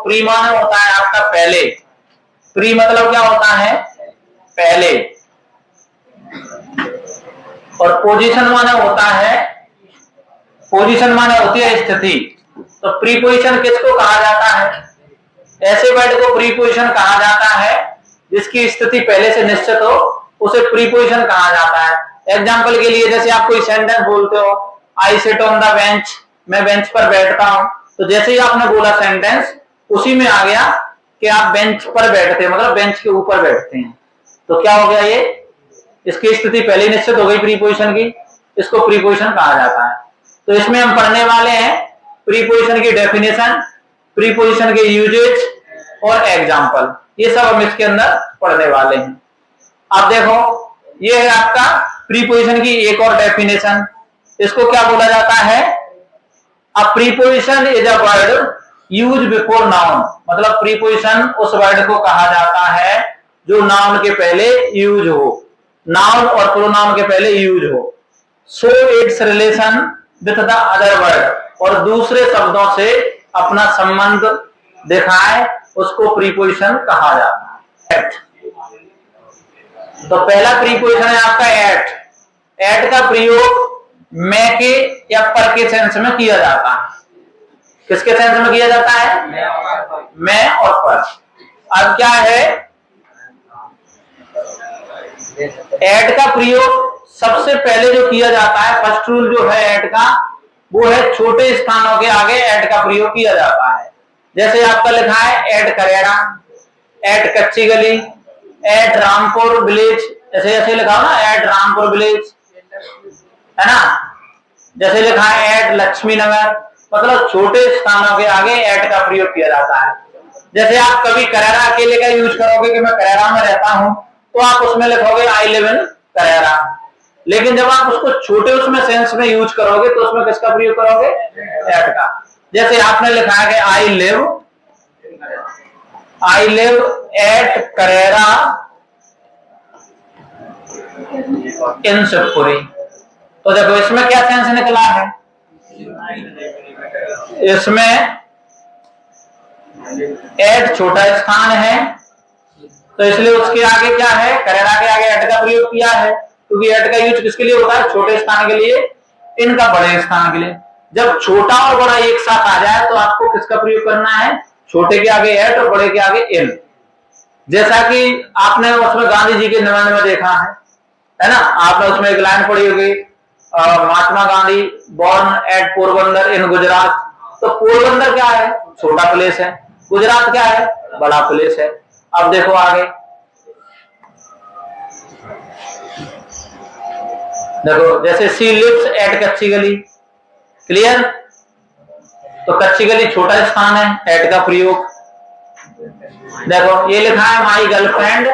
Pre माने होता है आपका पहले, प्री मतलब क्या होता है पहले, और पोजीशन माने होता है, पोजीशन माने होती है स्थिति। तो प्रीपोजिशन किसको कहा जाता है? ऐसे वर्ड को प्रीपोजिशन कहा जाता है जिसकी स्थिति पहले से निश्चित हो, उसे प्रीपोजिशन कहा जाता है। एग्जाम्पल के लिए जैसे आप कोई सेंटेंस बोलते हो, I sit on the bench, मैं बेंच पर बैठता हूं, तो जैसे ही आपने बोला सेंटेंस उसी में आ गया कि आप बेंच पर बैठते हैं, मतलब बेंच के ऊपर बैठते हैं। तो क्या हो गया, ये इसकी स्थिति पहले निश्चित हो गई प्रीपोजिशन की, इसको प्रीपोजिशन कहा जाता है। तो इसमें हम पढ़ने वाले हैं प्रीपोजिशन की डेफिनेशन, प्रीपोजिशन के यूजेज और एग्जाम्पल, ये सब हम इसके अंदर पढ़ने वाले हैं। अब देखो, ये है आपका प्रीपोजिशन की एक और डेफिनेशन। इसको क्या बोला जाता है? अ preposition is a word use before noun, मतलब प्रीपोजिशन उस वर्ड को कहा जाता है जो नाउन के पहले यूज हो, नाउन और प्रोनाउन के पहले यूज हो। So it's relation with the other word, और दूसरे शब्दों से अपना संबंध दिखाए, उसको प्रीपोजिशन कहा जाता है। एट, तो पहला प्रीपोजिशन है आपका एट। एट का प्रयोग मैं के या पर के सेंस में किया जाता है। किसके सेंस में किया जाता है? मैं और पर। अब क्या है, एट का प्रयोग सबसे पहले जो किया जाता है, फर्स्ट रूल जो है एट का, वो है छोटे स्थानों के आगे एट का प्रयोग किया जाता है। जैसे आपका लिखा है एट करेरा, एट कच्ची गली, एट रामपुर विलेज, ऐसे ऐसे लिखा हो ना, एट रामपुर विलेज, है ना। जैसे लिखा है एट लक्ष्मी नगर, मतलब छोटे स्थानों के आगे एट का प्रयोग किया जाता है। जैसे आप कभी करेरा अकेले का यूज करोगे कि मैं करेरा में रहता हूं, तो आप उसमें लिखोगे आई लिव इन करेरा। लेकिन जब आप उसको छोटे उसमें सेंस में यूज करोगे तो उसमें किसका प्रयोग करोगे? एट का। जैसे आपने लिखा है कि आई लिव एट करेरा इन शिवपुरी, तो देखो इसमें क्या सेंस निकला है? इसमें एट छोटा स्थान है, तो इसलिए उसके आगे क्या है? करेरा के आगे एट का प्रयोग किया है, क्योंकि एट का यूज किसके लिए होता है? छोटे स्थान के लिए, इनका बड़े स्थान के लिए। जब छोटा और बड़ा एक साथ आ जाए तो आपको किसका प्रयोग करना है? छोटे के आगे एट और बड़े के आगे इन। जैसा कि आपने उसमें गांधी जी के निबंध में देखा है ना, आपने उसमें एक लाइन पढ़ी होगी, महात्मा गांधी बॉर्न एट पोरबंदर इन गुजरात। तो पोरबंदर क्या है? छोटा प्लेस है, गुजरात क्या है? बड़ा प्लेस है। अब देखो आगे, देखो जैसे सी लिव्स एट कच्ची गली, क्लियर? तो कच्ची गली छोटा स्थान है, एट का प्रयोग। देखो ये लिखा है my girlfriend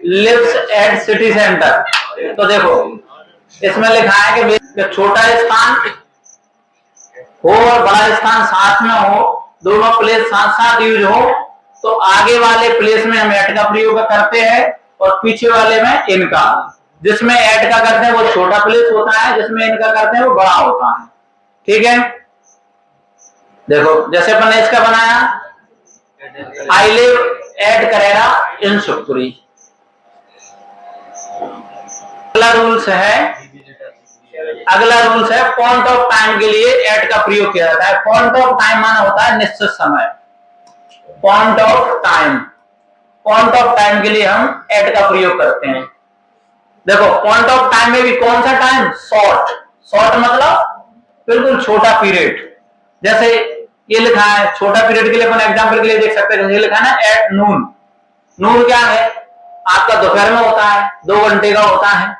lives at city centre, तो देखो इसमें लिखा है कि छोटा स्थान हो और बड़ा स्थान साथ में हो, दोनों प्लेस साथ साथ यूज हो, तो आगे वाले प्लेस में हम एट का प्रयोग करते हैं और पीछे वाले में इनका। जिसमें एट का करते हैं वो छोटा प्लेस होता है, जिसमें इनका करते हैं वो बड़ा होता है। ठीक है, देखो जैसे अपन ने इसका बनाया, आई लिव एट करेरा इन शिवपुरी। अगला रूल्स है पॉइंट ऑफ टाइम के लिए एट का प्रयोग किया जाता है। पॉइंट ऑफ टाइम माना होता है निश्चित समय। पॉइंट ऑफ टाइम के लिए हम एट का प्रयोग करते हैं। देखो पॉइंट ऑफ टाइम में भी कौन सा टाइम? शॉर्ट मतलब बिल्कुल छोटा पीरियड। जैसे ये लिखा है छोटा पीरियड के लिए अपन एग्जांपल के लिए देख सकते हैं, जैसे लिखा है ना एट नून। नून क्या है? आपका दोपहर में होता है, 2 घंटे का होता है,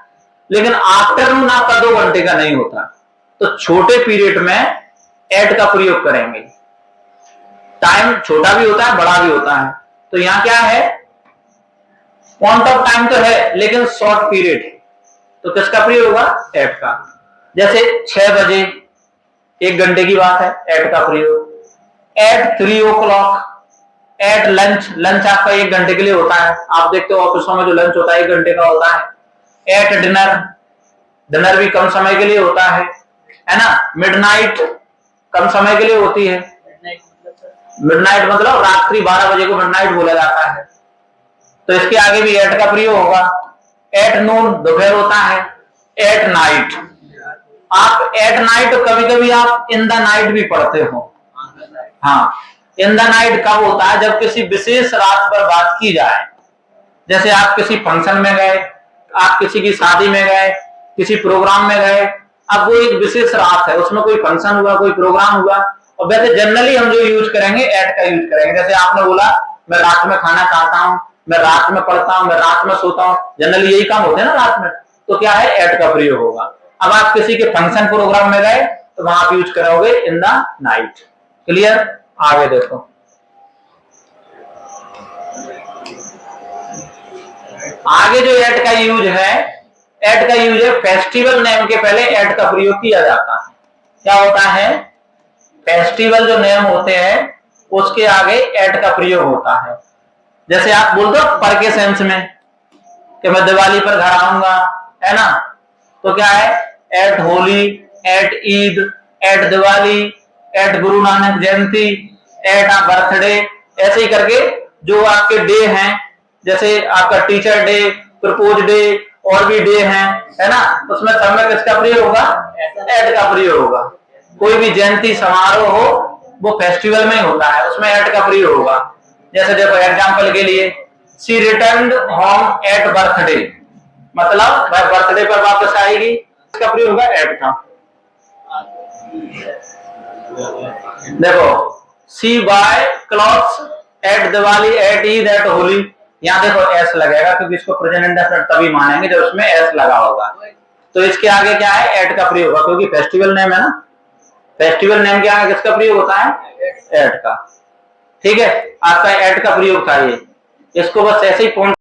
लेकिन आफ्टरनून आपका 2 घंटे का नहीं होता। तो छोटे पीरियड में एट का प्रयोग करेंगे। टाइम छोटा भी होता है, बड़ा भी होता है। तो यहां क्या है? पॉइंट ऑफ टाइम तो है लेकिन शॉर्ट पीरियड है, तो किसका प्रयोग होगा? एट का। जैसे 6 बजे, 1 घंटे की बात है, एट का प्रयोग। एट 3 o'clock, एट लंच आपका 1 घंटे के लिए होता है। आप देखते हो ऑफिसों में जो लंच होता है 1 घंटे का होता है। एट डिनर भी कम समय के लिए होता है ना। मिडनाइट कम समय के लिए होती है। मिडनाइट मतलब रात्रि 12 बजे को मिडनाइट बोला जाता है, तो इसके आगे भी एट का प्रयोग होगा। एट नून दोपहर होता है, एट नाइट। आप एट नाइट कभी कभी आप इन द नाइट भी पढ़ते हो। हाँ, इन द नाइट कब होता है? जब किसी विशेष रात पर बात की जाए, जैसे आप किसी फंक्शन में गए, आप किसी की शादी में गए, किसी प्रोग्राम में गए, अब वो एक विशेष रात है, उसमें कोई फंक्शन हुआ, कोई प्रोग्राम हुआ, और वैसे जनरली हम जो यूज करेंगे एट का यूज करेंगे। जैसे आपने बोला मैं रात में खाना खाता हूं, मैं रात में पढ़ता हूं, मैं रात में सोता हूं, जनरली यही काम होते हैं ना रात में, तो क्या है, एट का प्रयोग होगा। अब आप किसी के फंक्शन प्रोग्राम में गए तो वहां आप यूज करोगे इन द नाइट। क्लियर? आगे देखो, आगे जो एट का यूज है, एट का यूज है फेस्टिवल नेम के पहले एट का प्रयोग किया जाता है। क्या होता है? फेस्टिवल जो नेम होते हैं उसके आगे एट का प्रयोग होता है। जैसे आप बोलते हो पर के सेंस में कि मैं दिवाली पर घर आऊंगा, है ना, तो क्या है, at Holi, at Eid, at Diwali, at Guru Nanak Jayanti, eight birthday, ऐसे ही करके जो आपके डे हैं, जैसे आपका टीचर डे, प्रपोज डे, और भी डे हैं, है ना, उसमें सब में किसका प्रयोग होगा? एट का प्रयोग होगा। कोई भी जयंती समारोह हो वो फेस्टिवल में ही होता है, उसमें एट का प्रयोग होगा। जैसे देखो एग्जांपल के लिए, she returned home at birthday, मतलब वह बर्थडे पर वापस आएगी, इसका प्रयोग होगा एट का। देखो see buy clothes at Diwali, at Eid, at Holi, यहाँ देखो एस लगेगा क्योंकि इसको प्रेजेंट इंडेफिनिट तभी मानेंगे जब उसमें एस लगा होगा। तो इसके आगे क्या है? एट का प्रयोग होगा, क्योंकि फेस्टिवल नेम है ना, फेस्टिवल नेम के आगे किसका प्रयोग होता है? एट का। ठीक है, आपका एट का प्रयोग था ये, इसको बस ऐसे ही